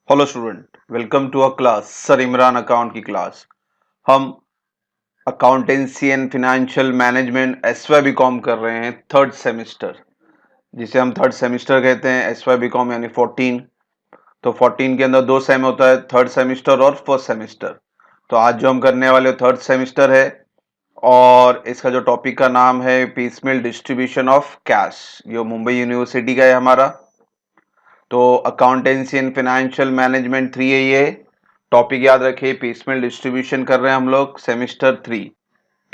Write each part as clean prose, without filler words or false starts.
Hello student, welcome to a class sir Imran account की class. हम accountancy and financial management S Y B com कर रहे हैं third semester, जिसे हम थर्ड सेमेस्टर कहते हैं। एस वाई बी कॉम यानी 14। तो 14 के अंदर दो सेम होता है, थर्ड सेमेस्टर और फर्स्ट सेमेस्टर। तो आज जो हम करने वाले थर्ड सेमेस्टर है और इसका जो टॉपिक का नाम है पीसमेल डिस्ट्रीब्यूशन ऑफ कैश, जो मुंबई यूनिवर्सिटी का है हमारा। तो अकाउंटेंसी एंड फाइनेंशियल मैनेजमेंट 3 है ये टॉपिक, याद रखिए। पीसमेल डिस्ट्रीब्यूशन कर रहे हैं हम लोग सेमेस्टर 3।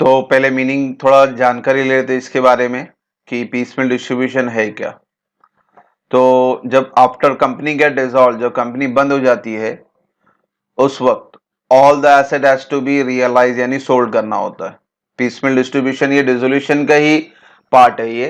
तो पहले मीनिंग थोड़ा जानकारी ले लेते हैं इसके बारे में कि पीसमेल डिस्ट्रीब्यूशन है क्या। तो जब आफ्टर कंपनी गेट डिसॉल्व, जब कंपनी बंद हो जाती है उस वक्त all the asset has to be realise यानी सोल्ड करना होता है। पीसमेल डिस्ट्रीब्यूशन ये डिसोल्यूशन का ही पार्ट है ये।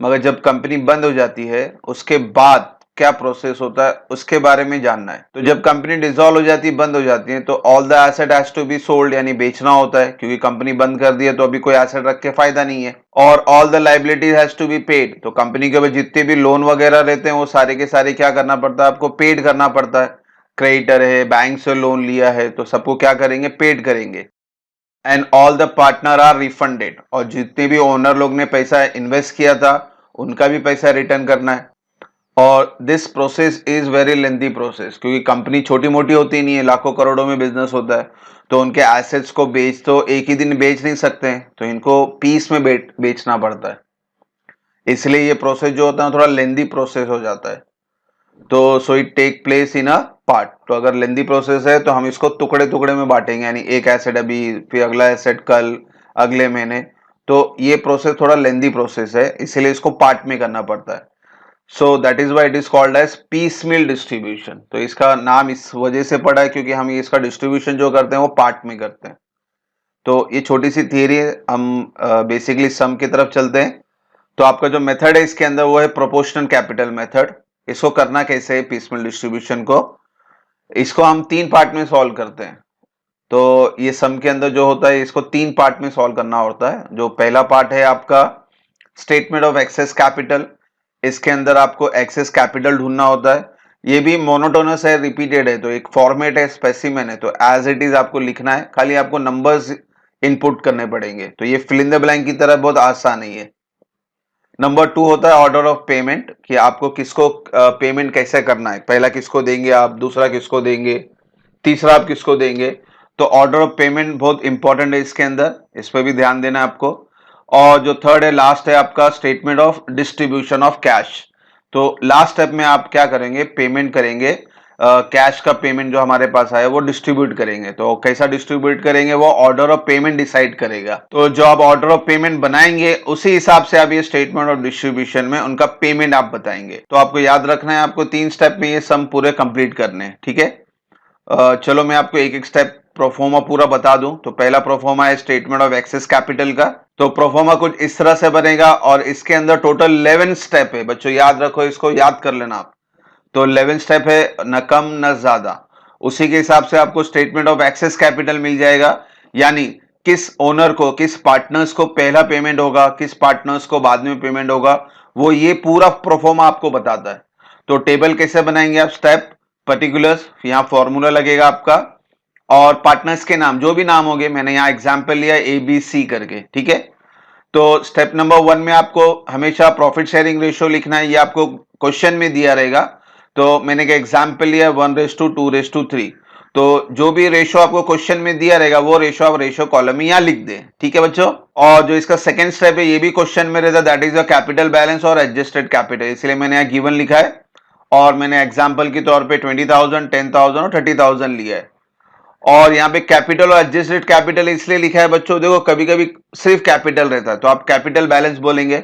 मगर जब कंपनी बंद हो जाती है उसके बाद क्या प्रोसेस होता है उसके बारे में जानना है। तो जब कंपनी डिसॉल्व हो जाती है, बंद हो जाती है, तो all the asset has to be sold यानी बेचना होता है, क्योंकि कंपनी बंद कर दी है तो अभी कोई एसेट रख के फायदा नहीं है। और all the liabilities has to be paid, तो कंपनी के ऊपर जितने भी लोन वगैरह रहते हैं वो सारे के सारे क्या करना पड़ता है, आपको पेड करना पड़ता है। क्रेडिटर है, बैंक से लोन लिया है, तो सबको क्या करेंगे, पेड करेंगे। And all the partner are refunded, और जितने भी ओनर लोग ने पैसा इन्वेस्ट किया था उनका भी पैसा रिटर्न करना है। और this process is very lengthy process, क्योंकि कंपनी छोटी मोटी होती नहीं है, लाखों करोड़ों में बिजनेस होता है। तो उनके एसेट्स को बेच तो एक ही दिन बेच नहीं सकते हैं, तो इनको पीस में बेचना पड़ता है। इसलिए ये प्रोसेस जो होता है थोड़ा लेंथी प्रोसेस हो जाता है। तो so it take place in a part. तो अगर लेंदी प्रोसेस है तो हम इसको टुकड़े टुकड़े में बांटेंगे, यानी एक एसेट अभी, फिर अगला एसेट कल, अगले महीने। तो ये प्रोसेस थोड़ा लेंदी प्रोसेस है, इसीलिए इसको पार्ट में करना पड़ता है। So that is why it is called as piecemeal distribution. तो इसका नाम इस वजह से पड़ा है क्योंकि हम इसका डिस्ट्रीब्यूशन जो करते हैं वो पार्ट में करते हैं। तो ये छोटी सी थियरी है, हम बेसिकली सम की तरफ चलते हैं। तो आपका जो मेथड है इसके अंदर वो है प्रोपोर्शनल कैपिटल मेथड। इसको करना कैसे है, पीसमेल डिस्ट्रीब्यूशन को, इसको हम तीन पार्ट में सॉल्व करते हैं। तो ये सम के अंदर जो होता है इसको तीन पार्ट में सॉल्व करना होता है। जो पहला पार्ट है आपका स्टेटमेंट ऑफ एक्सेस कैपिटल, इसके अंदर आपको एक्सेस कैपिटल ढूंढना होता है। ये भी मोनोटोनस है, रिपीटेड है, तो एक फॉर्मेट है, स्पेसिमेन है, तो एज इट इज आपको लिखना है, खाली आपको नंबर्स इनपुट करने पड़ेंगे। तो ये फिल इन द ब्लैंक की तरह बहुत आसान नहीं है। नंबर 2 होता है ऑर्डर ऑफ पेमेंट, कि आपको किसको पेमेंट कैसे करना है, पहला किसको देंगे आप, दूसरा किसको देंगे, तीसरा आप किसको देंगे। तो ऑर्डर ऑफ पेमेंट बहुत इंपॉर्टेंट है इसके अंदर, इस पर भी ध्यान देना है आपको। और जो थर्ड है, लास्ट है आपका statement of distribution of cash. तो लास्ट स्टेप में आप क्या करेंगे, पेमेंट करेंगे, कैश का पेमेंट जो हमारे पास आया वो डिस्ट्रीब्यूट करेंगे। तो कैसा डिस्ट्रीब्यूट करेंगे, वो ऑर्डर ऑफ पेमेंट डिसाइड करेगा। तो जो आप ऑर्डर ऑफ पेमेंट बनाएंगे उसी हिसाब से आप ये स्टेटमेंट ऑफ डिस्ट्रीब्यूशन में उनका पेमेंट आप बताएंगे। तो आपको याद रखना है, आपको तीन स्टेप में ये सम पूरे कंप्लीट करने हैं, ठीक है। चलो मैं आपको एक एक स्टेप प्रोफोमा पूरा बता दूं। तो पहला प्रोफोमा है स्टेटमेंट ऑफ एक्सेस कैपिटल का। तो प्रोफोमा कुछ इस तरह से बनेगा और इसके अंदर टोटल 11 स्टेप है। बच्चों याद रखो, इसको याद कर लेना आप। तो 11 स्टेप है, न कम न ज्यादा। उसी के हिसाब से आपको स्टेटमेंट ऑफ एक्सेस कैपिटल मिल जाएगा, यानी किस ओनर को, किस पार्टनर्स को पहला पेमेंट होगा, किस पार्टनर्स को बाद में पेमेंट होगा, वो ये पूरा प्रोफोमा आपको बताता है। तो टेबल कैसे बनाएंगे आप, स्टेप, पर्टिकुलर्स, यहां फॉर्मूला लगेगा आपका, और पार्टनर्स के नाम जो भी नाम होंगे, मैंने यहां एग्जांपल लिया ए बी सी करके, ठीक है। तो स्टेप नंबर 1 में आपको हमेशा प्रॉफिट शेयरिंग रेशियो लिखना है, ये आपको क्वेश्चन में दिया रहेगा। तो मैंने एक एग्जांपल लिया 1:2:3। तो जो भी रेशियो आपको क्वेश्चन में दिया रहेगा वो रेशियो आप रेशियो कॉलम में यहां लिख दें, ठीक है बच्चों। और जो इसका सेकंड स्टेप है ये भी क्वेश्चन में रहता है, that is a capital balance और एडजस्टेड कैपिटल, इसलिए मैंने यहां गिवन लिखा है। और मैंने एग्जाम्पल के तौर पे 20,000, 10,000 और 30,000 लिया है। और यहाँ पे कैपिटल और एडजस्टेड कैपिटल इसलिए लिखा है बच्चों, देखो कभी कभी सिर्फ कैपिटल रहता है तो आप कैपिटल बैलेंस बोलेंगे,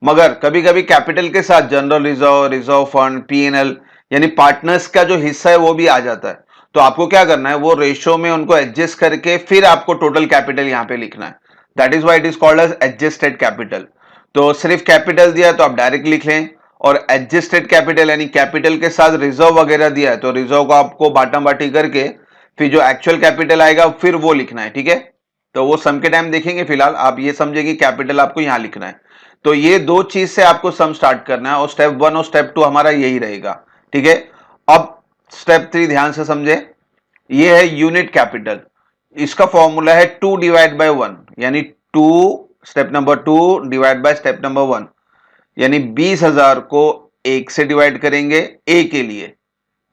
मगर कभी कभी कैपिटल के साथ general reserve, reserve fund, PNL यानी पार्टनर्स का जो हिस्सा है वो भी आ जाता है। तो आपको क्या करना है, वो रेशियो में उनको एडजस्ट करके फिर आपको टोटल कैपिटल यहाँ पे लिखना है। That is why it is called as adjusted capital. तो सिर्फ कैपिटल दिया है तो आप डायरेक्ट लिख लें, और एडजस्टेड कैपिटल यानी कैपिटल के साथ रिजर्व वगैरह दिया है तो रिजर्व को आपको बाटम बाटी करके फिर जो एक्चुअल कैपिटल आएगा फिर वो लिखना है, ठीक है। तो वो सम के टाइम देखेंगे, फिलहाल आप ये समझे कि कैपिटल आपको यहां लिखना है। तो ये दो चीज से आपको सम स्टार्ट करना है, और स्टेप 1 और स्टेप 2 हमारा यही रहेगा, ठीक है। अब स्टेप 3 ध्यान से समझे, ये है यूनिट कैपिटल। इसका फॉर्मूला है 2 डिवाइड बाय 1, यानी 2 step number 2 divide by step number 1, यानी 20,000 को 1 से डिवाइड करेंगे ए के लिए,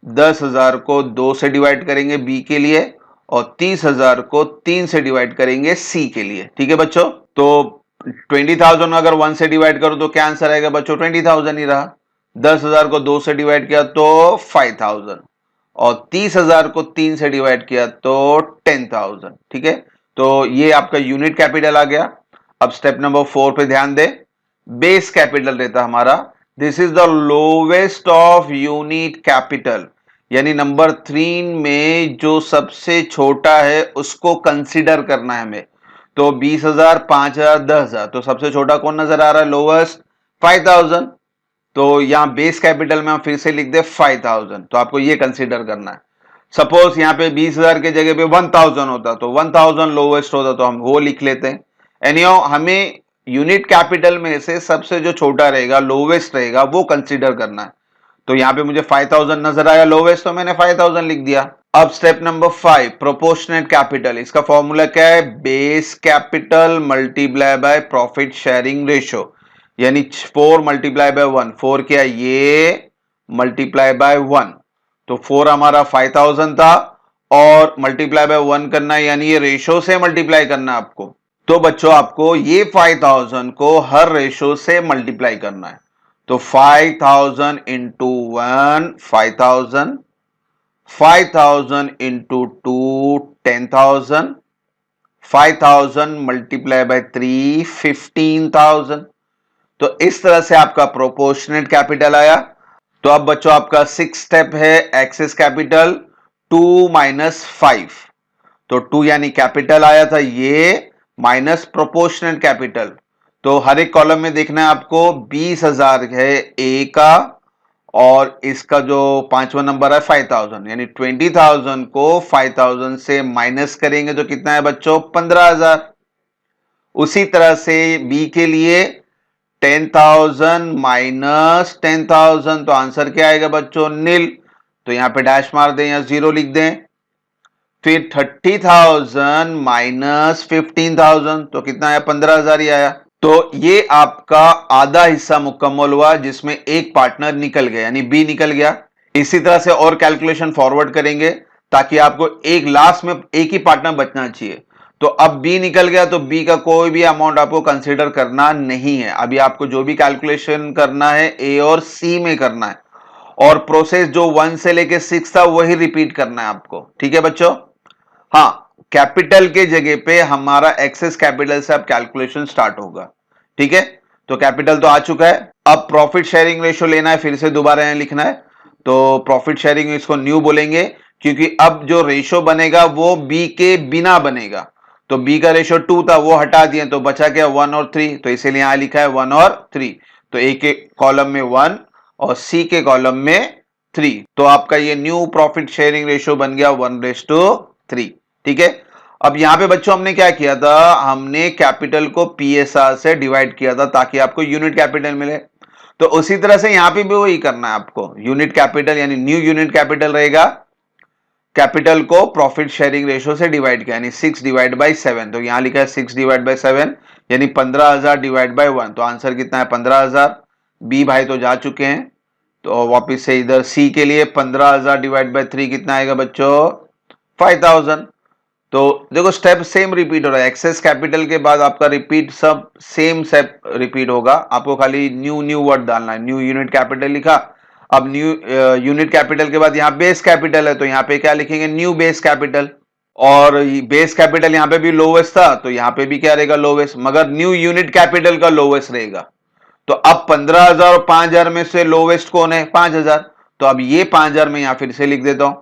10,000 को 2 से डिवाइड करेंगे बी के लिए, और 30,000 को 3 से डिवाइड करेंगे सी के लिए। ठीक है बच्चों, तो 20,000 अगर 1 से डिवाइड करो तो क्या आंसर आएगा बच्चों? 20,000 ही रहा। 10,000 को 2 से डिवाइड किया तो 5,000, और 30,000 को 3 से डिवाइड किया तो 10,000। ठीक है, तो ये आपका यूनिट कैपिटल आ गया। अब स्टेप नंबर 4 पे ध्यान दे, बेस कैपिटल रहता हमारा, this is the lowest of unit capital, यानी नंबर 3 में जो सबसे छोटा है उसको कंसीडर करना है हमें। तो 20,000, 5,000, 10,000, तो सबसे छोटा कौन नजर आ रहा है? लोवेस्ट 5,000। तो यहां बेस कैपिटल में हम फिर से लिख दे 5,000, तो आपको ये कंसीडर करना है। सपोज यहां पे 20,000 के जगह पे 1,000 होता तो 1,000 लोवेस्ट होता, तो हम वो लिख लेते हैं। एनीहाउ हमें यूनिट कैपिटल में से सबसे जो छोटा रहेगा, लोवेस्ट रहेगा, वो कंसीडर करना है। तो यहां पे मुझे 5,000 नजर आया लोवेस्ट, तो मैंने 5,000 लिख दिया। अब स्टेप नंबर 5, प्रोपोर्शनेट कैपिटल। इसका फॉर्मूला क्या है? Base capital multiply by profit sharing ratio, यानी 4 मल्टीप्लाई बाय 1, 4 क्या? ये मल्टीप्लाई बाय 1, तो 4 हमारा 5,000 था, और मल्टीप्लाई बाय 1 करना है, यानी ये रेशो से मल्टीप्लाई करना है आपको। तो बच्चों आपको ये 5,000 को हर रेशो से मल्टीप्लाई करना है। तो 5,000 इंटू 1 5,000, 5,000 इंटू 2 10,000, 5,000 मल्टीप्लाई बाय 3 15,000। तो इस तरह से आपका प्रोपोर्शनेट कैपिटल आया। तो अब बच्चों आपका 6 स्टेप है एक्सेस कैपिटल 2 माइनस 5। तो 2 यानी कैपिटल आया था ये, माइनस प्रोपोर्शनेट कैपिटल। तो हर एक कॉलम में देखना है आपको 20,000 है ए का, और इसका जो 5वां नंबर है 5,000, यानी 20,000 को 5,000 से माइनस करेंगे तो कितना है बच्चों? 15,000। उसी तरह से बी के लिए 10,000 माइनस 10,000, तो आंसर क्या आएगा बच्चों? नील। तो यहां पे डैश मार दें या 0 लिख दें। फिर 30,000 माइनस 15,000, तो कितना आया? 15,000 ही आया। तो ये आपका आधा हिस्सा मुकम्मल हुआ, जिसमें एक पार्टनर निकल गया, यानी बी निकल गया। इसी तरह से और कैलकुलेशन फॉरवर्ड करेंगे, ताकि आपको एक लास्ट में एक ही पार्टनर बचना चाहिए। तो अब बी निकल गया, तो बी का कोई भी अमाउंट आपको कंसीडर करना नहीं है। अभी आपको जो भी कैलकुलेशन करना है ए और सी में करना है, और प्रोसेस जो 1 से लेके 6 था वही रिपीट करना है आपको। ठीक है बच्चों? हाँ, कैपिटल के जगह पे हमारा एक्सेस कैपिटल से अब कैलकुलेशन स्टार्ट होगा। ठीक है, तो कैपिटल तो आ चुका है। अब प्रॉफिट शेयरिंग रेशियो लेना है, फिर से दोबारा यहां लिखना है। तो प्रॉफिट शेयरिंग इसको न्यू बोलेंगे, क्योंकि अब जो रेशियो बनेगा वो बी के बिना बनेगा। तो बी का रेशियो 2 था, वो हटा दिए, तो बचा क्या? 1 और 3, तो इसीलिए यहां लिखा है 1 और 3। तो ए के कॉलम में 1 और सी के कॉलम में 3, तो आपका ये न्यू प्रॉफिट शेयरिंग रेशियो बन गया 1:3। ठीक है, अब यहां पे बच्चों हमने क्या किया था? हमने कैपिटल को पीएसआर से डिवाइड किया था, ताकि आपको यूनिट कैपिटल मिले। तो उसी तरह से यहां पे भी वही करना है आपको। यूनिट कैपिटल यानी न्यू यूनिट कैपिटल रहेगा, कैपिटल को प्रॉफिट शेयरिंग रेशियो से डिवाइड किया, यानी 6 डिवाइड बाई 7। तो यहां लिखा है 6 डिवाइड बाई 7, यानी 15,000 डिवाइड बाई 1। तो आंसर कितना है? 15,000। बी भाई तो जा चुके हैं, तो वापिस से इधर सी के लिए 15,000 डिवाइड बाई 3 कितना आएगा बच्चों? 5,000। तो देखो स्टेप सेम रिपीट हो रहा है। एक्सेस कैपिटल के बाद आपका रिपीट सब सेम स्टेप रिपीट होगा। आपको खाली न्यू न्यू वर्ड डालना है। न्यू यूनिट कैपिटल लिखा। अब न्यू यूनिट कैपिटल के बाद यहाँ बेस कैपिटल है, तो यहाँ पे क्या लिखेंगे? New base capital. और बेस कैपिटल यहाँ पे भी लोवेस्ट था, तो यहाँ पे भी क्या रहेगा? लोवेस्ट, मगर न्यू यूनिट कैपिटल का लोवेस्ट रहेगा। तो अब 15,000 और 5,000 में से लोवेस्ट कौन है? 5,000। तो अब ये 5,000 में यहां फिर से लिख देता हूं।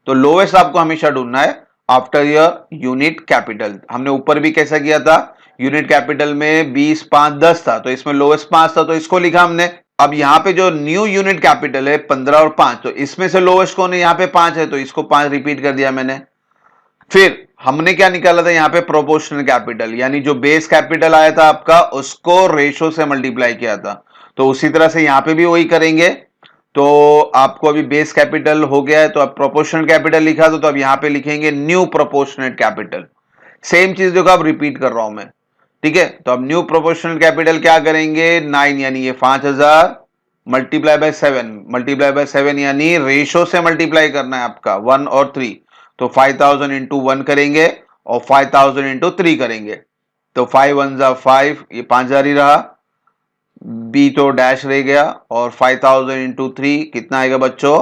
तो लोवेस्ट आपको हमेशा ढूंढना है आफ्टर योर यूनिट कैपिटल। हमने ऊपर भी कैसा किया था? यूनिट कैपिटल में 20, 5, 10 था, तो इसमें लोवेस्ट 5 था, तो इसको लिखा हमने। अब यहां पे जो न्यू यूनिट कैपिटल है 15 और 5, तो इसमें से लोवेस्ट कौन है? यहां पे 5 है, तो इसको 5 रिपीट कर दिया मैंने। फिर हमने क्या निकाला था यहां पे? प्रोपोर्शनल कैपिटल, यानी जो बेस कैपिटल आया था आपका, उसको रेशो से मल्टीप्लाई किया था। तो उसी तरह से यहां पे भी वही करेंगे। तो आपको अभी बेस कैपिटल हो गया है, तो अब प्रोपोर्शनल कैपिटल लिखा तो अब यहां पे लिखेंगे न्यू प्रोपोर्शनेट कैपिटल। सेम चीज देखो अब रिपीट कर रहा हूं मैं, ठीक है। तो अब न्यू प्रोपोर्शनल कैपिटल क्या करेंगे, 9 यानी ये 5000 मल्टीप्लाई बाय 7, मल्टीप्लाई बाय 7 यानी रेशो से मल्टीप्लाई करना है आपका 1 और 3, तो 5000 इंटू 1 करेंगे और 5000 इंटू 3 करेंगे, तो 5 1 जा 5, ये 5000 ही रहा, बी तो डैश रह गया, और 5000 इंटू 3 कितना आएगा बच्चों,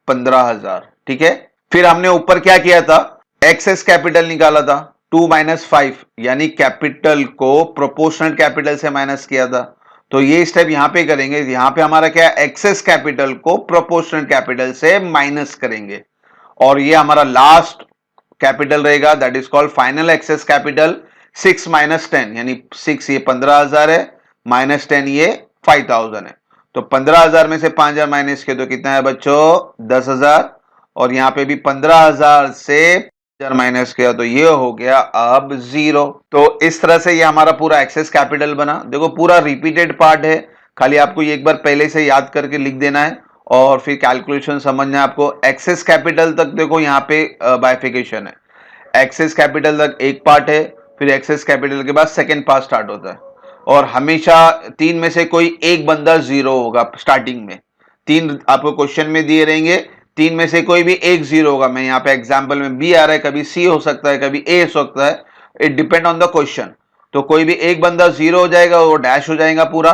15000, ठीक है। फिर हमने ऊपर क्या किया था, एक्सेस कैपिटल निकाला था, 2 माइनस 5 यानी कैपिटल को प्रोपोर्शनल कैपिटल से माइनस किया था, तो ये स्टेप यहां पे करेंगे। यहां पे हमारा क्या, एक्सेस कैपिटल को प्रोपोर्शनल कैपिटल से माइनस करेंगे, और ये हमारा लास्ट कैपिटल रहेगा, that is called final excess capital. 6 minus 10 यानी 6 ये 15000 है, माइनस 10 ये 5000 है, तो 15000 में से 5000 माइनस किया तो कितना है बच्चों, 10000, और यहां पे भी 15000 से माइनस किया तो ये हो गया अब 0। तो इस तरह से ये हमारा पूरा एक्सेस कैपिटल बना। देखो पूरा रिपीटेड पार्ट है, खाली आपको ये एक बार पहले से याद करके लिख देना है और फिर कैलकुलेशन समझना है आपको। एक्सेस कैपिटल तक देखो यहाँ पे बाइफिकेशन है, एक्सेस कैपिटल तक एक पार्ट है, फिर एक्सेस कैपिटल के बाद सेकेंड पार्ट स्टार्ट होता है, और हमेशा 3 में से कोई एक बंदा 0 होगा स्टार्टिंग में। 3 आपको क्वेश्चन में दिए रहेंगे, 3 में से कोई भी एक 0 होगा। मैं यहाँ पे एग्जाम्पल में बी आ रहा है, कभी सी हो सकता है, कभी ए हो सकता है, it depend on the question. तो कोई भी एक बंदा 0 हो जाएगा, वो डैश हो जाएगा पूरा।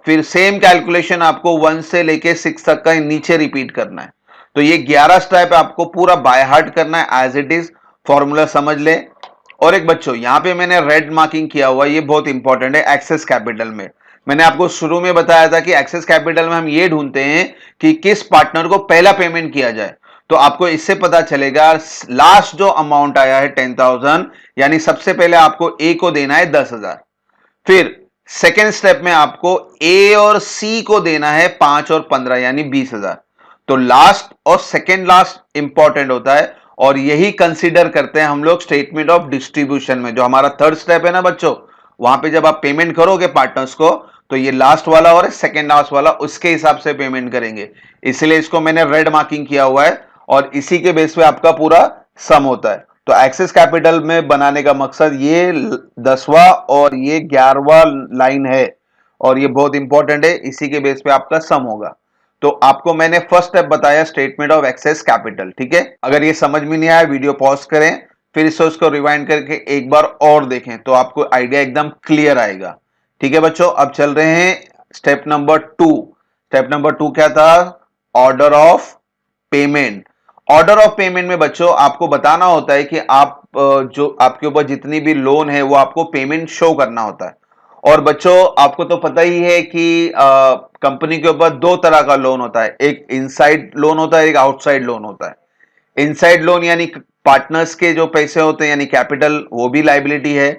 फिर सेम कैलकुलेशन आपको 1 से लेके 6 तक का नीचे रिपीट करना है। तो ये 11 स्टेप आपको पूरा बाय हार्ट करना है एज इट इज, फॉर्मूला समझ ले। और एक बच्चों यहाँ पे मैंने रेड मार्किंग किया हुआ, ये बहुत इंपॉर्टेंट है। एक्सेस कैपिटल में मैंने आपको शुरू में बताया था कि एक्सेस कैपिटल में हम ये ढूंढते हैं कि किस पार्टनर को पहला पेमेंट किया जाए। तो आपको इससे पता चलेगा लास्ट जो अमाउंट आया है 10,000, यानी सबसे पहले आपको ए को देना है 10,000। फिर सेकेंड स्टेप में आपको ए और सी को देना है 5 और 15 यानी 20,000। तो लास्ट और सेकेंड लास्ट इंपॉर्टेंट होता है, और यही कंसीडर करते हैं हम लोग स्टेटमेंट ऑफ डिस्ट्रीब्यूशन में। जो हमारा थर्ड स्टेप है ना बच्चों, वहां पे जब आप पेमेंट करोगे पार्टनर्स को, तो ये लास्ट वाला और सेकेंड लास्ट वाला उसके हिसाब से पेमेंट करेंगे, इसलिए इसको मैंने रेड मार्किंग किया हुआ है, और इसी के बेस पे आपका पूरा सम होता है। तो एक्सेस कैपिटल में बनाने का मकसद ये 10वां और ये 11वां लाइन है, और ये बहुत इंपॉर्टेंट है, इसी के बेस पे आपका सम होगा। तो आपको मैंने फर्स्ट स्टेप बताया स्टेटमेंट ऑफ एक्सेस कैपिटल, ठीक है। अगर ये समझ में नहीं आया वीडियो पॉज करें, फिर से उसको रिवाइंड करके एक बार और देखें, तो आपको आइडिया एकदम क्लियर आएगा, ठीक है बच्चों। अब चल रहे हैं स्टेप नंबर 2। स्टेप नंबर 2 क्या था, order of payment. Order of payment में बच्चों आपको बताना होता है कि आप जो आपके ऊपर जितनी भी लोन है वो आपको पेमेंट शो करना होता है। और बच्चों आपको तो पता ही है कि कंपनी के ऊपर 2 तरह का लोन होता है, एक इनसाइड लोन होता है, एक आउटसाइड लोन होता है। इनसाइड लोन यानी पार्टनर्स के जो पैसे होते हैं यानी कैपिटल, वो भी लाइबिलिटी है।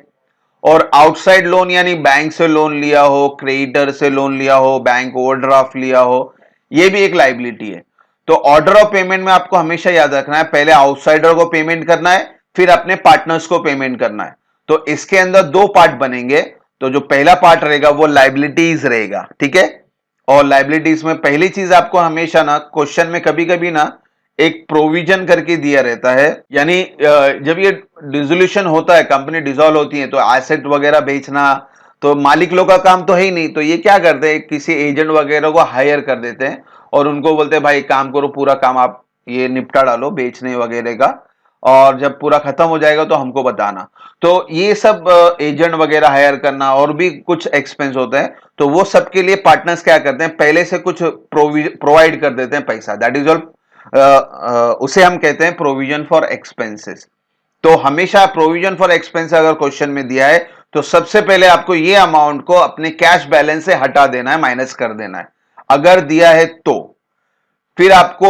और आउटसाइड लोन यानी बैंक से लोन लिया हो, क्रेडिटर से लोन लिया हो, बैंक ओवरड्राफ्ट लिया हो, ये भी एक लाइबिलिटी है। तो ऑर्डर ऑफ पेमेंट में आपको हमेशा याद रखना है, पहले आउटसाइडर को पेमेंट करना है, फिर अपने पार्टनर्स को पेमेंट करना है। तो इसके अंदर 2 पार्ट बनेंगे। तो जो पहला पार्ट रहेगा वो लाइबिलिटीज रहेगा, ठीक है। और लाइबिलिटीज में पहली चीज आपको हमेशा ना क्वेश्चन में कभी कभी ना एक प्रोविजन करके दिया रहता है, यानी जब ये डिसोल्यूशन होता है, कंपनी डिसॉल्व होती है, तो एसेट वगैरह बेचना तो मालिक लोग का काम तो है ही नहीं, तो ये क्या करते हैं, किसी एजेंट वगैरह को हायर कर देते हैं और उनको बोलते हैं भाई काम करो, पूरा काम आप ये निपटा डालो बेचने वगैरह का, और जब पूरा खत्म हो जाएगा तो हमको बताना। तो ये सब एजेंट वगैरह हायर करना और भी कुछ एक्सपेंस होते हैं, तो वो सबके लिए पार्टनर्स क्या करते हैं, पहले से कुछ प्रोवाइड कर देते हैं पैसा, दैट इज ऑल, उसे हम कहते हैं प्रोविजन फॉर एक्सपेंसेस। तो हमेशा प्रोविजन फॉर एक्सपेंस अगर क्वेश्चन में दिया है तो सबसे पहले आपको ये अमाउंट को अपने कैश बैलेंस से हटा देना है, माइनस कर देना है अगर दिया है तो। फिर आपको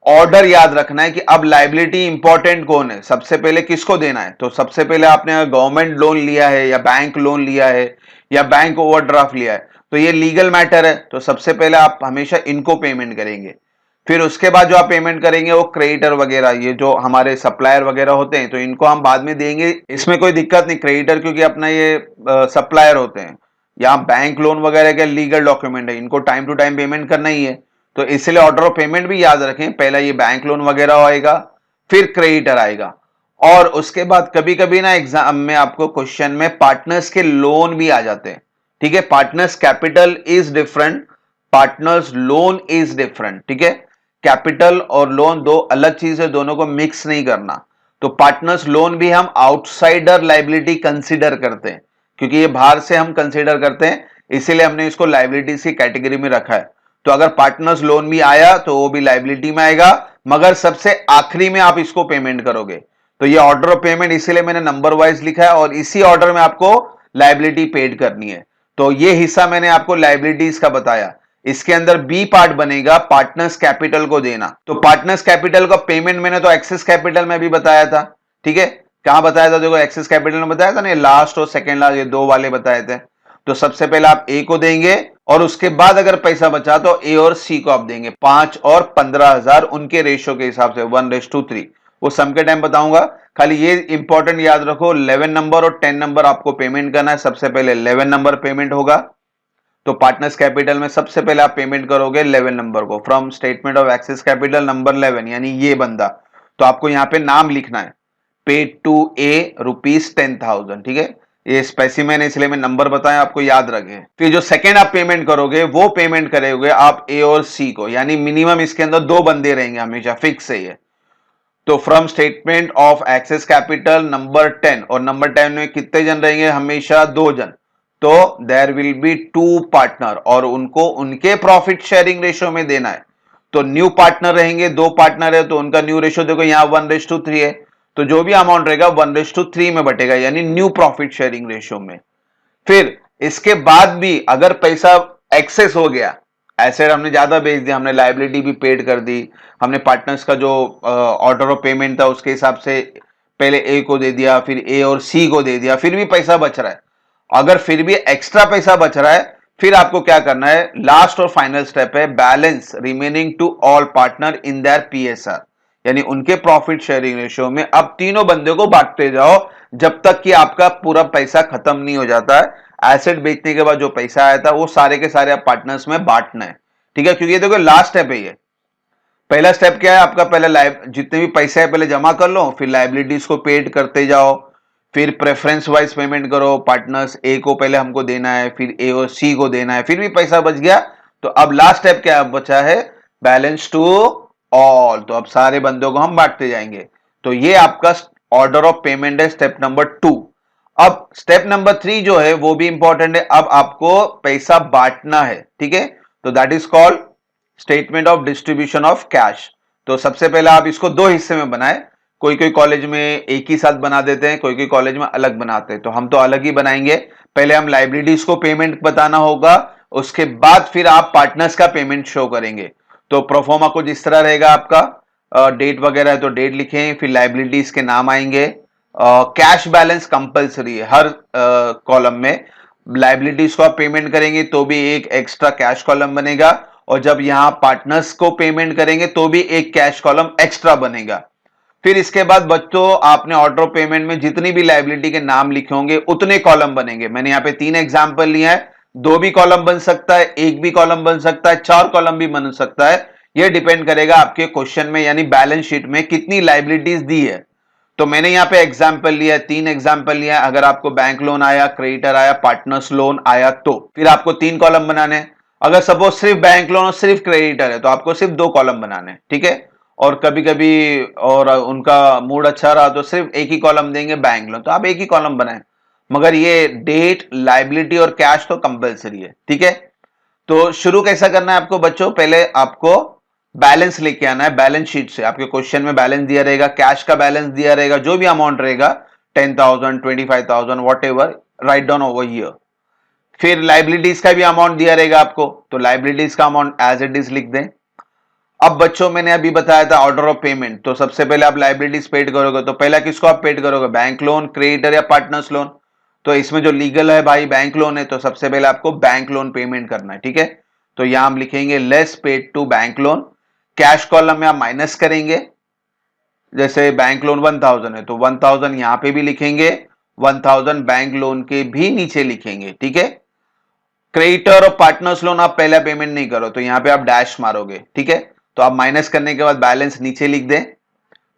ऑर्डर याद रखना है कि अब लायबिलिटी इंपॉर्टेंट कौन है, सबसे पहले किसको देना है। तो सबसे पहले आपने गवर्नमेंट लोन लिया है या बैंक लोन लिया है या बैंक ओवरड्राफ्ट लिया है, तो ये लीगल मैटर है, तो सबसे पहले आप हमेशा इनको पेमेंट करेंगे। फिर उसके बाद जो आप पेमेंट करेंगे वो क्रेडिटर वगैरह, ये जो हमारे सप्लायर वगैरह होते हैं, तो इनको हम बाद में देंगे, इसमें कोई दिक्कत नहीं। क्रेडिटर क्योंकि अपना ये सप्लायर होते हैं, यहाँ बैंक लोन वगैरह के लीगल डॉक्यूमेंट है, इनको टाइम टू टाइम पेमेंट करना ही है, तो इसलिए ऑर्डर ऑफ पेमेंट भी याद रखें, पहला ये बैंक लोन वगैरह आएगा, फिर क्रेडिटर आएगा, और उसके बाद कभी कभी ना एग्जाम में आपको क्वेश्चन में पार्टनर्स के लोन भी आ जाते हैं। ठीक है, partners capital is different, partners loan is different. ठीक है, कैपिटल और लोन दो अलग चीज है, दोनों को मिक्स नहीं करना। तो पार्टनर्स लोन भी हम आउटसाइडर लाइबिलिटी कंसीडर करते हैं, क्योंकि ये बाहर से हम कंसीडर करते हैं, इसीलिए हमने इसको लाइबिलिटीज की कैटेगरी में रखा है। तो अगर पार्टनर्स लोन भी आया तो वो भी लाइबिलिटी में आएगा, मगर सबसे आखिरी में आप इसको पेमेंट करोगे। तो ये ऑर्डर ऑफ पेमेंट इसीलिए मैंने नंबर वाइज लिखा है, और इसी ऑर्डर में आपको लाइबिलिटी पेड करनी है। तो ये हिस्सा मैंने आपको लाइबिलिटीज का बताया। इसके अंदर बी पार्ट बनेगा पार्टनर्स कैपिटल को देना। तो पार्टनर्स कैपिटल का पेमेंट मैंने तो एक्सेस कैपिटल में भी बताया था। ठीक है, कहां बताया था? देखो, एक्सेस कैपिटल में बताया था ना, लास्ट और सेकेंड लास्ट ये दो वाले बताए थे। तो सबसे पहले आप ए को देंगे, और उसके बाद अगर पैसा बचा तो ए और सी को आप देंगे। 5 और 15,000 उनके रेशियो के हिसाब से 1:3। वो सम के टाइम बताऊंगा, खाली ये इंपॉर्टेंट याद रखो, 11 नंबर और 10 नंबर आपको पेमेंट करना है। सबसे पहले 11 नंबर पेमेंट होगा, तो पार्टनर्स कैपिटल में सबसे पहले आप पेमेंट करोगे 11 नंबर को, from statement of excess capital number 11, यानी ये बंदा। तो आपको यहां पे नाम लिखना है, पेड टू ए ₹10,000। ठीक है, ये स्पेसिमेन है इसलिए मैं नंबर बताया, आपको याद रखें। फिर जो सेकेंड आप पेमेंट करोगे वो पेमेंट करोगे आप ए और सी को, यानी मिनिमम इसके अंदर 2 बंदे रहेंगे हमेशा, फिक्स है ये। तो from statement of excess capital number 10, और नंबर 10 में कितने जन रहेंगे? हमेशा 2 जन। तो देयर विल बी 2 पार्टनर, और उनको उनके प्रॉफिट शेयरिंग रेशियो में देना है। तो न्यू पार्टनर रहेंगे, 2 पार्टनर है तो उनका न्यू रेशियो देखो यहां 1:3 है, तो जो भी अमाउंट रहेगा 1:3 में बटेगा, यानी न्यू प्रॉफिट शेयरिंग रेशियो में। फिर इसके बाद भी अगर पैसा एक्सेस हो गया, एसेट हमने ज्यादा बेच दिया, हमने लायबिलिटी भी पेड कर दी, हमने पार्टनर्स का जो ऑर्डर ऑफ पेमेंट था उसके हिसाब से पहले ए को दे दिया, फिर ए और सी को दे दिया, फिर भी पैसा बच रहा है, अगर फिर भी एक्स्ट्रा पैसा बच रहा है, फिर आपको क्या करना है? लास्ट और फाइनल स्टेप है balance remaining to all partner in their PSR, यानी उनके प्रॉफिट शेयरिंग रेशियो में अब तीनों बंदे को बांटते जाओ जब तक कि आपका पूरा पैसा खत्म नहीं हो जाता है। एसेट बेचने के बाद जो पैसा आया था वो सारे के सारे आप पार्टनर्स में बांटना है। ठीक है, क्योंकि ये देखो लास्ट स्टेप है ये। पहला स्टेप क्या है आपका? पहले जितने भी पैसे है पहले जमा कर लो, फिर लाइबिलिटीज को पेड करते जाओ, फिर प्रेफरेंस वाइज पेमेंट करो, पार्टनर्स ए को पहले हमको देना है, फिर ए और सी को देना है, फिर भी पैसा बच गया, तो अब लास्ट स्टेप क्या बचा है? Balance to all. तो अब सारे बंदों को हम बांटते जाएंगे। तो ये आपका ऑर्डर ऑफ पेमेंट है, स्टेप नंबर 2। अब स्टेप नंबर 3 जो है वो भी इंपॉर्टेंट है, अब आपको पैसा बांटना है। ठीक है, तो that is called statement of distribution of cash. तो सबसे पहले आप इसको 2 हिस्से में बनाए, कोई कोई कॉलेज में एक ही साथ बना देते हैं, कोई कोई कॉलेज में अलग बनाते हैं, तो हम तो अलग ही बनाएंगे। पहले हम लाइबिलिटीज को पेमेंट बताना होगा, उसके बाद फिर आप पार्टनर्स का पेमेंट शो करेंगे। तो प्रोफोमा कुछ इस तरह रहेगा आपका, डेट वगैरह है तो डेट लिखें, फिर लाइबिलिटीज के नाम आएंगे। कैश बैलेंस कंपलसरी है हर कॉलम में, लाइबिलिटीज को आप पेमेंट करेंगे तो भी एक एक्स्ट्रा कैश कॉलम बनेगा, और जब यहां पार्टनर्स को पेमेंट करेंगे तो भी एक कैश कॉलम एक्स्ट्रा बनेगा। फिर इसके बाद बच्चों आपने ऑर्डर ऑफ पेमेंट में जितनी भी लाइबिलिटी के नाम लिखे होंगे उतने कॉलम बनेंगे। मैंने यहाँ पे 3 एग्जांपल लिए हैं, 2 भी कॉलम बन सकता है, 1 भी कॉलम बन सकता है, 4 कॉलम भी बन सकता है। यह डिपेंड करेगा आपके क्वेश्चन में यानी बैलेंस शीट में कितनी लाइबिलिटीज दी है। तो मैंने यहाँ पे एग्जाम्पल लिया है, 3 एग्जाम्पल लिया है। अगर आपको बैंक लोन आया, क्रेडिटर आया, पार्टनर्स लोन आया, तो फिर आपको 3 कॉलम बनाने हैं। अगर सपोज सिर्फ बैंक लोन और सिर्फ क्रेडिटर है तो आपको सिर्फ 2 कॉलम बनाने हैं। ठीक है, और कभी कभी और उनका मूड अच्छा रहा तो सिर्फ एक ही कॉलम देंगे बैंक लोन, तो आप एक ही कॉलम बनाएं, मगर ये डेट, लाइबिलिटी और कैश तो कंपलसरी है। ठीक है, तो शुरू कैसा करना है आपको बच्चों? पहले आपको बैलेंस लेके आना है बैलेंस शीट से। आपके क्वेश्चन में बैलेंस दिया रहेगा, कैश का बैलेंस दिया रहेगा, जो भी अमाउंट रहेगा 10,000, 25,000, what ever, write down over here. फिर लाइबिलिटीज का भी अमाउंट दिया रहेगा आपको, तो लाइबिलिटीज का अमाउंट एज इट इज लिख दें। अब बच्चों मैंने अभी बताया था ऑर्डर ऑफ पेमेंट, तो सबसे पहले आप लाइबिलिटीज पेड करोगे, तो पहला किसको आप पेड करोगे? बैंक लोन, क्रेडिटर या पार्टनर्स लोन। तो इसमें जो लीगल है भाई बैंक लोन है, तो सबसे पहले आपको बैंक लोन पेमेंट करना है। ठीक है, तो यहां हम लिखेंगे less paid to bank loan. Cash column में आप माइनस करेंगे, जैसे बैंक लोन 1,000 है तो 1,000 यहां पे भी लिखेंगे, 1,000 बैंक लोन के भी नीचे लिखेंगे। ठीक है, क्रेडिटर और पार्टनर्स लोन आप पहला पेमेंट नहीं करो तो यहाँ पे आप डैश मारोगे, ठीक है। तो आप माइनस करने के बाद बैलेंस नीचे लिख दें,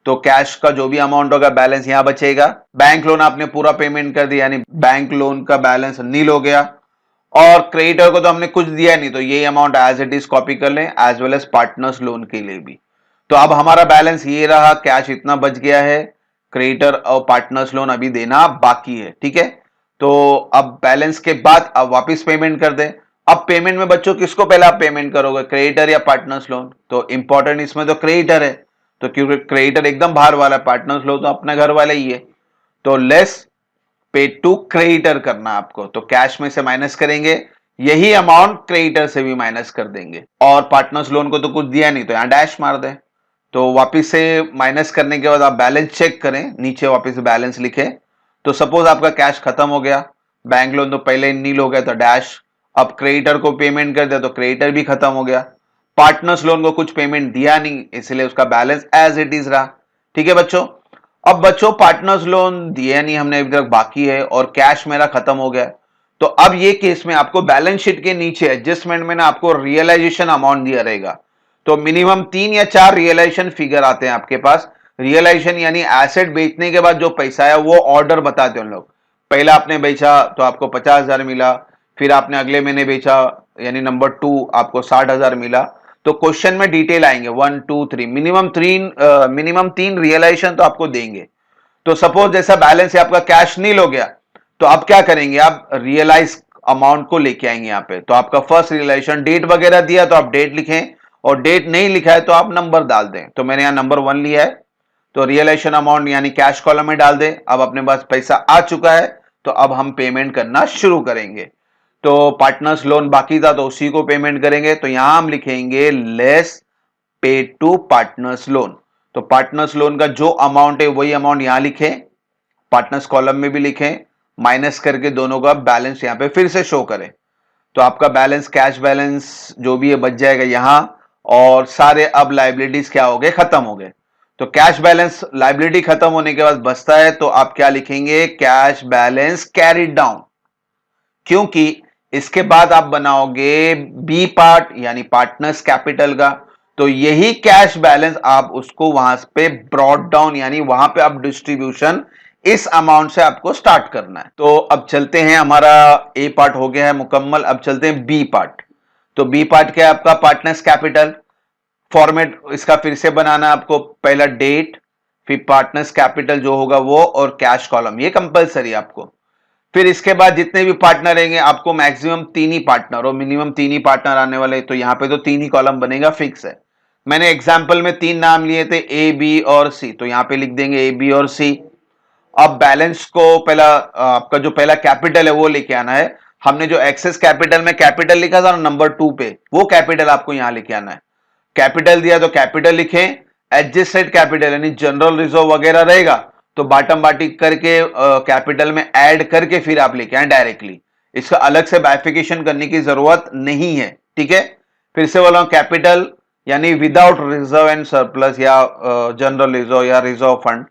तो कैश का जो भी अमाउंट होगा बैलेंस यहां बचेगा। बैंक लोन आपने पूरा पेमेंट कर दिया, यानी बैंक लोन का बैलेंस नील हो गया। और क्रेडिटर को तो हमने कुछ दिया नहीं, तो ये amount as it is copy कर लें, as well as partners loan के लिए भी। तो अब हमारा बैलेंस ये रहा, कैश इतना बच गया है, क्रेडिटर और पार्टनर्स लोन अभी देना बाकी है, ठीक है। तो अब बैलेंस के बाद अब वापस पेमेंट कर दें। अब पेमेंट में बच्चों किसको पहले आप पेमेंट करोगे, क्रेडिटर या पार्टनर्स लोन? तो इंपॉर्टेंट इसमें तो क्रेडिटर है, तो क्योंकि क्रेडिटर एकदम बाहर वाला है, पार्टनर्स लोन तो अपने घर वाले ही है। तो लेस पे टू क्रेडिटर करना आपको, तो कैश में से माइनस करेंगे, यही अमाउंट क्रेडिटर से भी माइनस कर देंगे। और पार्टनर्स लोन को तो कुछ दिया नहीं, तो यहां डैश मार दें। तो वापस से माइनस करने के बाद आप बैलेंस चेक करें, नीचे वापस बैलेंस लिखें। तो सपोज आपका कैश खत्म हो गया, बैंक लोन तो पहले नील हो गया, तो डैश। अब क्रेडिटर को पेमेंट कर दे तो क्रेडिटर भी खत्म हो गया। पार्टनर्स लोन को कुछ पेमेंट दिया नहीं, इसलिए उसका बैलेंस एज इट इज रहा, ठीक है बच्चों। अब बच्चों पार्टनर्स लोन दिया नहीं हमने अभी तक, बाकी है, और कैश मेरा खत्म हो गया। तो अब ये केस में आपको बैलेंस शीट के नीचे एडजस्टमेंट में ना आपको रियलाइजेशन अमाउंट दिया रहेगा। तो मिनिमम 3 या 4 रियलाइजेशन फिगर आते हैं आपके पास। रियलाइजेशन यानी एसेट बेचने के बाद जो पैसा है वो ऑर्डर बताते हैं उन लोग। पहला आपने बेचा तो आपको 50,000 मिला, फिर आपने अगले महीने बेचा यानी नंबर 2 आपको 60,000 मिला। तो क्वेश्चन में डिटेल आएंगे 1 2 3, मिनिमम तीन रियलाइजेशन तो आपको देंगे। तो सपोज जैसा बैलेंस है आपका कैश नील हो गया, तो आप क्या करेंगे, आप रियलाइज अमाउंट को लेके आएंगे यहाँ पे। तो आपका फर्स्ट रियलाइजेशन डेट वगैरह दिया तो आप डेट लिखें, और डेट नहीं लिखा है तो आप नंबर डाल दें। तो मैंने यहाँ नंबर 1 लिया है, तो रियलाइजेशन अमाउंट यानी कैश कॉलम में डाल दें। अब अपने पास पैसा आ चुका है, तो अब हम पेमेंट करना शुरू करेंगे। तो पार्टनर्स लोन बाकी था तो उसी को पेमेंट करेंगे। तो यहां हम लिखेंगे लेस पे टू पार्टनर्स लोन। तो पार्टनर्स लोन का जो अमाउंट है वही अमाउंट यहां लिखें, पार्टनर्स कॉलम में भी लिखें, माइनस करके दोनों का बैलेंस यहां पे फिर से शो करें। तो आपका बैलेंस, कैश बैलेंस जो भी है बच जाएगा यहां, और सारे अब लाइबिलिटीज क्या हो गए, खत्म हो गए। तो कैश बैलेंस लाइबिलिटी खत्म होने के बाद बचता है, तो आप क्या लिखेंगे, कैश बैलेंस कैरिड डाउन। क्योंकि इसके बाद आप बनाओगे बी पार्ट यानी पार्टनर्स कैपिटल का, तो यही कैश बैलेंस आप उसको वहां पे ब्रॉट डाउन यानी वहां पे आप डिस्ट्रीब्यूशन इस अमाउंट से आपको स्टार्ट करना है। तो अब चलते हैं, हमारा ए पार्ट हो गया है मुकम्मल, अब चलते हैं बी पार्ट। तो बी पार्ट क्या है आपका, पार्टनर्स कैपिटल। फॉर्मेट इसका फिर से बनाना आपको, पहला डेट, फिर पार्टनर्स कैपिटल जो होगा वो, और कैश कॉलम, ये कंपलसरी आपको। फिर इसके बाद जितने भी पार्टनर रहेंगे आपको मैक्सिमम 3 ही पार्टनर और मिनिमम 3 ही पार्टनर आने वाले, तो यहां पे तो 3 ही कॉलम बनेगा, फिक्स है। मैंने एग्जांपल में 3 नाम लिए थे, ए बी और सी, तो यहां पे लिख देंगे ए बी और सी। अब बैलेंस को पहला आपका जो पहला कैपिटल है वो लेके आना है। हमने जो एक्सेस कैपिटल में कैपिटल लिखा था नंबर 2 पे, वो कैपिटल आपको यहां लेके आना है। कैपिटल दिया तो कैपिटल लिखें, एडजस्टेड कैपिटल यानी जनरल रिजर्व वगैरह रहेगा तो बाटम बाटी करके कैपिटल में ऐड करके फिर आप लेके आए डायरेक्टली, इसका अलग से बाइफिकेशन करने की जरूरत नहीं है, ठीक है। फिर से बोला कैपिटल यानी विदाउट रिजर्व एंड सरप्लस या जनरल रिजर्व या रिजर्व फंड,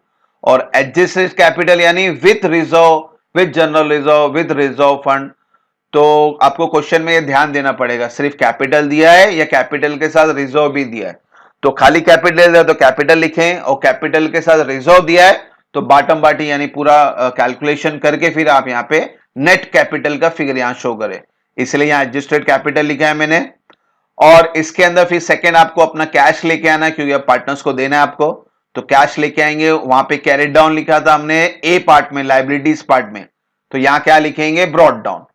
और एडजस्टेड कैपिटल यानी with reserve, with general reserve, with reserve fund. तो आपको क्वेश्चन में ये ध्यान देना पड़ेगा, सिर्फ कैपिटल दिया है या कैपिटल के साथ रिजर्व भी दिया है। तो खाली कैपिटल दिया तो कैपिटल लिखें, और कैपिटल के साथ रिजर्व दिया है तो बाटम बाटी यानी पूरा कैलकुलेशन करके फिर आप यहाँ पे नेट कैपिटल का फिगर यहां शो करें, इसलिए यहां एडजस्टेड कैपिटल लिखा है मैंने। और इसके अंदर फिर सेकेंड आपको अपना कैश लेके आना है, क्योंकि अब पार्टनर्स को देना है आपको, तो कैश लेके आएंगे। वहां पे कैरेट डाउन लिखा था हमने ए पार्ट में, लाइबिलिटीज पार्ट में, तो यहां क्या लिखेंगे, ब्रॉट डाउन।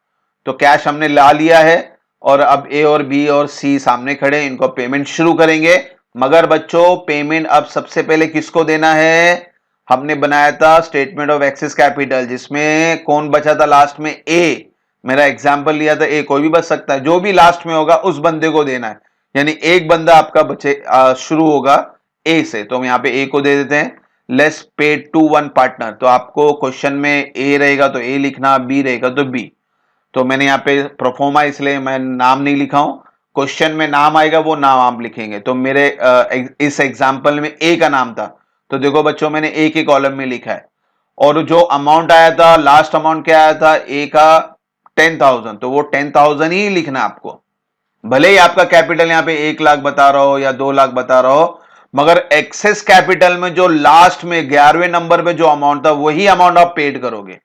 तो कैश हमने ला लिया है, और अब ए और बी और सी सामने खड़े, इनको पेमेंट शुरू करेंगे। मगर बच्चों पेमेंट अब सबसे पहले किसको देना है, हमने बनाया था स्टेटमेंट ऑफ एक्सेस कैपिटल, जिसमें कौन बचा था लास्ट में, ए। मेरा एग्जांपल लिया था ए, कोई भी बच सकता है, जो भी लास्ट में होगा उस बंदे को देना है, यानी एक बंदा आपका बचे शुरू होगा ए से, तो हम यहाँ पे ए को दे देते हैं। लेस पेड टू 1 पार्टनर, तो आपको क्वेश्चन में ए रहेगा तो ए लिखना, बी रहेगा तो बी। तो मैंने यहाँ पे प्रोफोमा इसलिए मैं नाम नहीं लिखा हूं, क्वेश्चन में नाम आएगा वो नाम आप लिखेंगे। तो मेरे इस एग्जांपल में ए का नाम था, तो देखो बच्चों मैंने ए के कॉलम में लिखा है। और जो अमाउंट आया था, लास्ट अमाउंट क्या आया था, ए का 10,000, तो वो 10,000 ही लिखना है आपको। भले ही आपका कैपिटल यहां पे 1 लाख बता रहा हो या 2 लाख बता रहा हो, मगर एक्सेस कैपिटल में जो लास्ट में 11वें नंबर पे जो अमाउंट था वही अमाउंट आप पेड करोगे।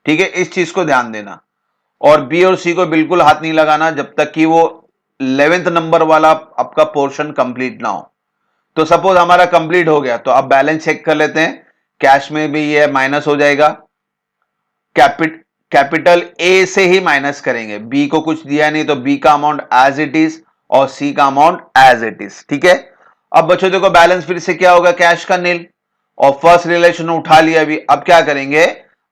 ठीक है, इस चीज को ध्यान देना। और बी और सी को बिल्कुल हाथ नहीं लगाना जब तक कि वो 11th नंबर वाला आपका पोर्शन कंप्लीट ना हो। तो सपोज हमारा कंप्लीट हो गया, तो अब बैलेंस चेक कर लेते हैं। कैश में भी ये माइनस हो जाएगा, कैपिटल ए से ही माइनस करेंगे। बी को कुछ दिया नहीं तो बी का अमाउंट एज इट इज और सी का अमाउंट एज इट इज। ठीक है, अब बच्चों देखो बैलेंस फिर से क्या होगा, कैश का नील। और फर्स्ट रियलाइजेशन उठा लिया अभी, अब क्या करेंगे,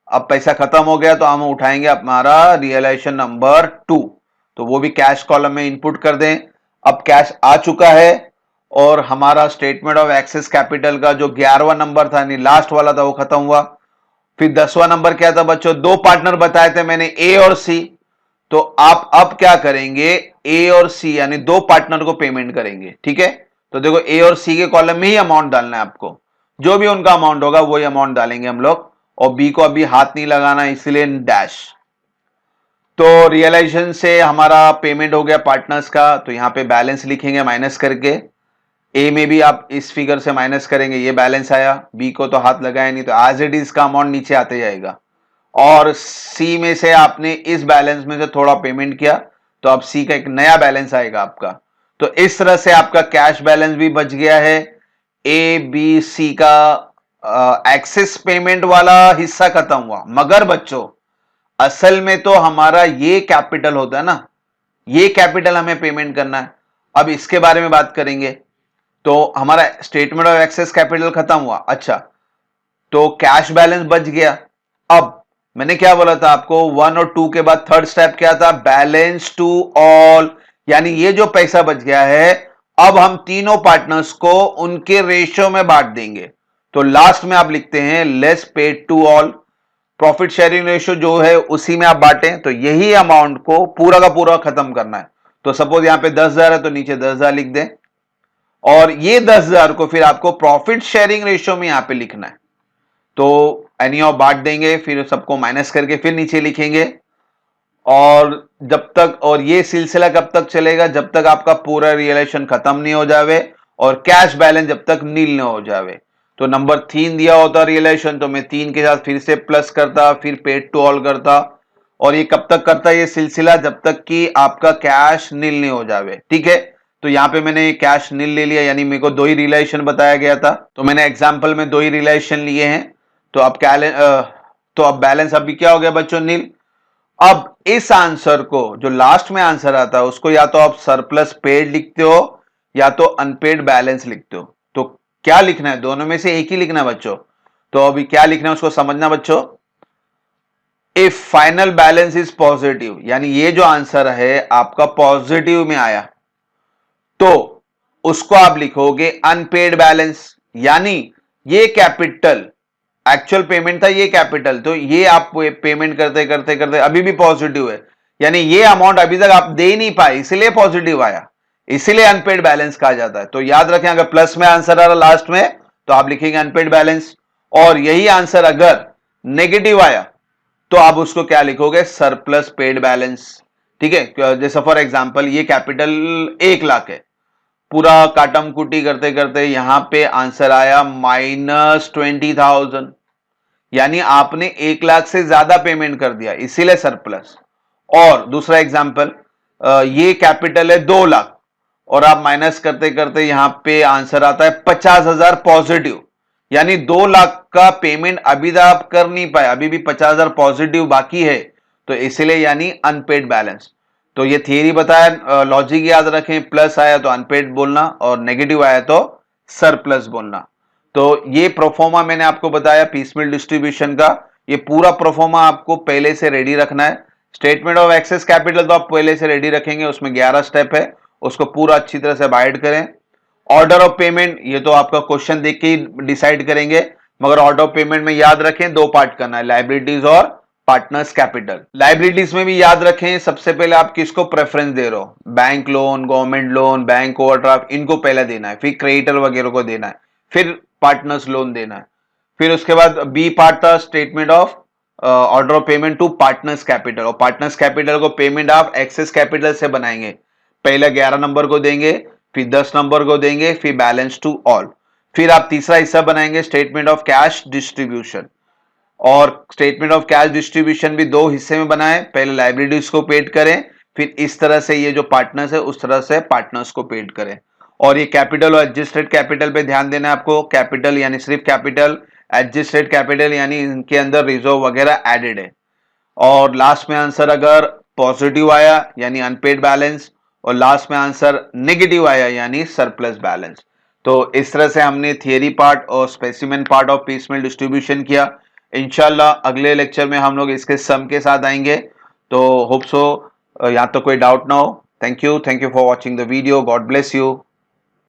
अब पैसा खत्म हो गया तो हम उठाएंगे हमारा रियलाइजेशन नंबर 2, तो वो भी कैश कॉलम में इनपुट कर दें। अब कैश आ चुका है और हमारा स्टेटमेंट ऑफ एक्सेस कैपिटल का जो 11वां नंबर था, यानी लास्ट वाला था, वो खत्म हुआ। फिर 10वां नंबर क्या था बच्चों, 2 पार्टनर बताए थे मैंने, ए और सी। तो आप अब क्या करेंगे, ए और सी यानी 2 पार्टनर को पेमेंट करेंगे। ठीक है, तो देखो ए और सी के कॉलम में ही अमाउंट डालना है आपको, जो भी उनका अमाउंट होगा वही अमाउंट डालेंगे हम लोग। और बी को अभी हाथ नहीं लगाना, इसलिए डैश। तो रियलाइजेशन से हमारा पेमेंट हो गया पार्टनर्स का, तो यहां पे बैलेंस लिखेंगे माइनस करके। ए में भी आप इस फिगर से माइनस करेंगे, ये बैलेंस आया। बी को तो हाथ लगाया नहीं, तो एज इट इज का अमाउंट नीचे आते जाएगा। और सी में से आपने इस बैलेंस में से थोड़ा पेमेंट किया, तो अब सी का एक नया बैलेंस आएगा आपका। तो इस तरह से आपका कैश बैलेंस भी बच गया है। ए बी सी का एक्सेस पेमेंट वाला हिस्सा खत्म हुआ। मगर बच्चों असल में तो हमारा ये कैपिटल होता है ना, ये कैपिटल हमें पेमेंट करना है। अब इसके बारे में बात करेंगे। तो हमारा स्टेटमेंट ऑफ एक्सेस कैपिटल खत्म हुआ, अच्छा, तो कैश बैलेंस बच गया। अब मैंने क्या बोला था आपको, 1 और 2 के बाद थर्ड स्टेप क्या था, बैलेंस टू ऑल। यानी ये जो पैसा बच गया है, अब हम तीनों पार्टनर्स को उनके रेशियो में बांट देंगे। तो लास्ट में आप लिखते हैं less paid to all, profit sharing ratio जो है उसी में आप बांटें। तो यही अमाउंट को पूरा का पूरा खत्म करना है। तो सपोज यहां पे 10,000 है, तो नीचे 10,000 लिख दें। और ये 10,000 को फिर आपको प्रॉफिट शेयरिंग रेशियो में यहां पे लिखना है। तो एनी ऑफ बांट देंगे, फिर सबको माइनस करके फिर नीचे लिखेंगे। और जब तक, और ये सिलसिला कब तक चलेगा, जब तक आपका पूरा रियलाइजेशन खत्म नहीं हो जावे और कैश बैलेंस जब तक नील न हो जावे। तो नंबर 3 दिया होता रियलाइजेशन, तो मैं 3 के साथ फिर से प्लस करता, फिर पेड टू ऑल करता। और ये कब तक करता ये सिलसिला, जब तक कि आपका कैश नील नहीं हो जावे। ठीक है, तो यहां पे मैंने कैश नील ले लिया, यानी मेरे को 2 ही रियलाइजेशन बताया गया था, तो मैंने एग्जाम्पल में 2 ही रियलाइजेशन लिए हैं। तो अब तो अब बैलेंस अभी क्या हो गया बच्चों, नील। अब इस आंसर को, जो लास्ट में आंसर आता है, उसको या तो आप सरप्लस पेड लिखते हो या तो अनपेड बैलेंस लिखते हो। तो क्या लिखना है, दोनों में से एक ही लिखना है बच्चों। तो अभी क्या लिखना है उसको समझना बच्चों। If final balance is positive, यानी ये जो आंसर है आपका पॉजिटिव में आया, तो उसको आप लिखोगे अनपेड बैलेंस। यानी ये कैपिटल एक्चुअल पेमेंट था, ये कैपिटल, तो ये आप पेमेंट करते करते करते अभी भी पॉजिटिव है, यानी ये अमाउंट अभी तक आप दे नहीं पाए, इसलिए पॉजिटिव आया, इसीलिए अनपेड बैलेंस कहा जाता है। तो याद रखें, अगर प्लस में आंसर आ रहा लास्ट में तो आप लिखेंगे अनपेड बैलेंस। और यही आंसर अगर नेगेटिव आया तो आप उसको क्या लिखोगे, सरप्लस पेड बैलेंस। ठीक है, जैसे फॉर एग्जांपल ये कैपिटल 1 लाख है, पूरा काटम कुटी करते करते यहां पे आंसर आया -20,000, यानी आपने 1 लाख से ज्यादा पेमेंट कर दिया, इसीलिए सरप्लस। और दूसरा एग्जांपल, ये कैपिटल है 2 लाख और आप माइनस करते करते यहां पे आंसर आता है 50,000 पॉजिटिव, यानी 2 लाख का पेमेंट अभी तक आप कर नहीं पाए, अभी भी 50,000 पॉजिटिव बाकी है, तो इसलिए यानी अनपेड बैलेंस। तो ये थियरी बताया, लॉजिक याद रखें, प्लस आया तो अनपेड बोलना और नेगेटिव आया तो सरप्लस बोलना। तो ये प्रोफोर्मा मैंने आपको बताया पीसमिल डिस्ट्रीब्यूशन का, ये पूरा प्रोफोर्मा आपको पहले से रेडी रखना है। स्टेटमेंट ऑफ एक्सेस कैपिटल तो आप पहले से रेडी रखेंगे, उसमें 11 स्टेप है, उसको पूरा अच्छी तरह से बाइड करें। ऑर्डर ऑफ पेमेंट ये तो आपका क्वेश्चन देख के ही डिसाइड करेंगे, मगर ऑर्डर ऑफ पेमेंट में याद रखें 2 पार्ट करना है, लायबिलिटीज और पार्टनर्स कैपिटल। लायबिलिटीज में भी याद रखें, सबसे पहले आप किसको प्रेफरेंस दे रहे हो, bank loan, government loan, bank overdraft, इनको पहले देना है, फिर क्रेडिटर वगैरह को देना है, फिर पार्टनर्स लोन देना है। फिर उसके बाद बी पार्ट था statement of order of payment to partners capital, और पार्टनर्स कैपिटल को पेमेंट आप एक्सेस कैपिटल से बनाएंगे। पहले 11 नंबर को देंगे, फिर 10 नंबर को देंगे, फिर बैलेंस टू ऑल। फिर आप तीसरा हिस्सा बनाएंगे स्टेटमेंट ऑफ कैश डिस्ट्रीब्यूशन, और स्टेटमेंट ऑफ कैश डिस्ट्रीब्यूशन भी दो हिस्से में बनाएं। पहले लाइबिलिटीज को पेड करें, फिर इस तरह से ये जो पार्टनर्स है उस तरह से पार्टनर्स को पेड करें। और ये कैपिटल और एडजस्टेड कैपिटल पे ध्यान देना है आपको। कैपिटल यानी सिर्फ कैपिटल, एडजस्टेड कैपिटल यानी इनके अंदर रिजर्व वगैरह एडेड है। और लास्ट में आंसर अगर पॉजिटिव आया यानी अनपेड बैलेंस, और लास्ट में आंसर नेगेटिव आया यानी सरप्लस बैलेंस। तो इस तरह से हमने थियरी पार्ट और स्पेसिमेन पार्ट ऑफ पीसमेल डिस्ट्रीब्यूशन किया। इंशाल्लाह अगले लेक्चर में हम लोग इसके सम के साथ आएंगे। तो होप सो यहाँ तो कोई डाउट ना हो। Thank you for watching the video. God bless you.